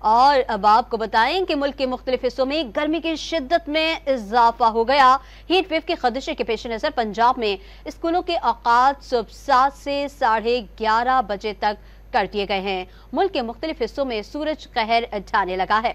اور اب آپ کو بتائیں کہ ملک کے مختلف حصوں میں گرمی کی شدت میں اضافہ ہو گیا۔ ہیٹ ویو کے خدشے کے پیش نظر پنجاب میں اسکولوں کے اوقات صبح 7 سے 11:30 بجے تک کر دیے گئے ہیں۔ ملک کے مختلف حصوں میں سورج قہر ڈھانے لگا ہے۔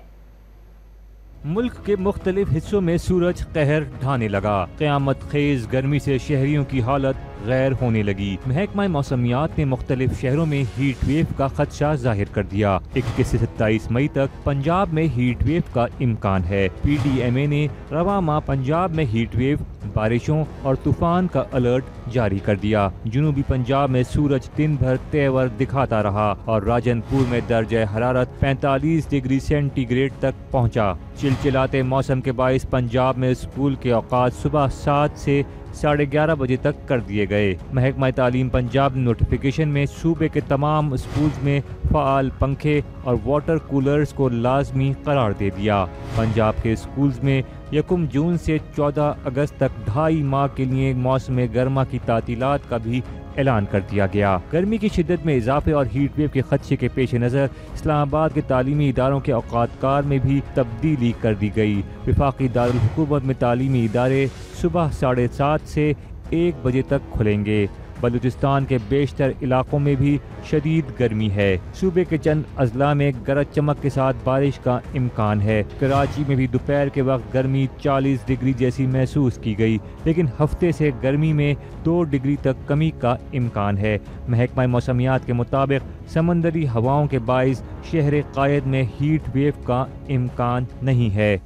ملک کے مختلف حصوں میں سورج قہر ڈھانے لگا۔ قیامت خیز گرمی سے شہریوں کی حالت غیر ہونے لگی۔ محکمہ موسمیات نے مختلف شہروں میں ہیٹ ویو کا خدشہ ظاہر کر دیا۔ 21 سے 27 مئی تک پنجاب میں ہیٹ ویو کا امکان ہے۔ پی ڈی ایم اے نے رواں ماہ پنجاب میں ہیٹ ویو، بارشوں اور طوفان کا الرٹ جاری کر دیا۔ جنوبی پنجاب میں سورج دن بھر تیور دکھاتا رہا اور راجن پور میں درجہ حرارت 45 ڈگری سینٹی گریڈ تک پہنچا۔ چلچلاتے موسم کے باعث پنجاب میں اسکول کے اوقات صبح 7 سے 11:30 بجے تک کر دیے گئے۔ محکمہ تعلیم پنجاب نے نوٹیفیکیشن میں صوبے کے تمام اسکولز میں فعال پنکھے اور واٹر کولرز کو لازمی قرار دے دیا۔ پنجاب کے اسکولز میں 1 جون سے 14 اگست تک 2.5 ماہ کے لیے موسم گرما کی تعطیلات کا بھی اعلان کر دیا گیا۔ گرمی کی شدت میں اضافے اور ہیٹ ویو کے خدشے کے پیش نظر اسلام آباد کے تعلیمی اداروں کے اوقات کار میں بھی تبدیلی کر دی گئی۔ وفاقی دارالحکومت میں تعلیمی ادارے صبح 7:30 سے 1 بجے تک کھلیں گے۔ بلوچستان کے بیشتر علاقوں میں بھی شدید گرمی ہے۔ صوبے کے چند اضلاع میں گرج چمک کے ساتھ بارش کا امکان ہے۔ کراچی میں بھی دوپہر کے وقت گرمی 40 ڈگری جیسی محسوس کی گئی، لیکن ہفتے سے گرمی میں 2 ڈگری تک کمی کا امکان ہے۔ محکمہ موسمیات کے مطابق سمندری ہواؤں کے باعث شہر قائد میں ہیٹ ویو کا امکان نہیں ہے۔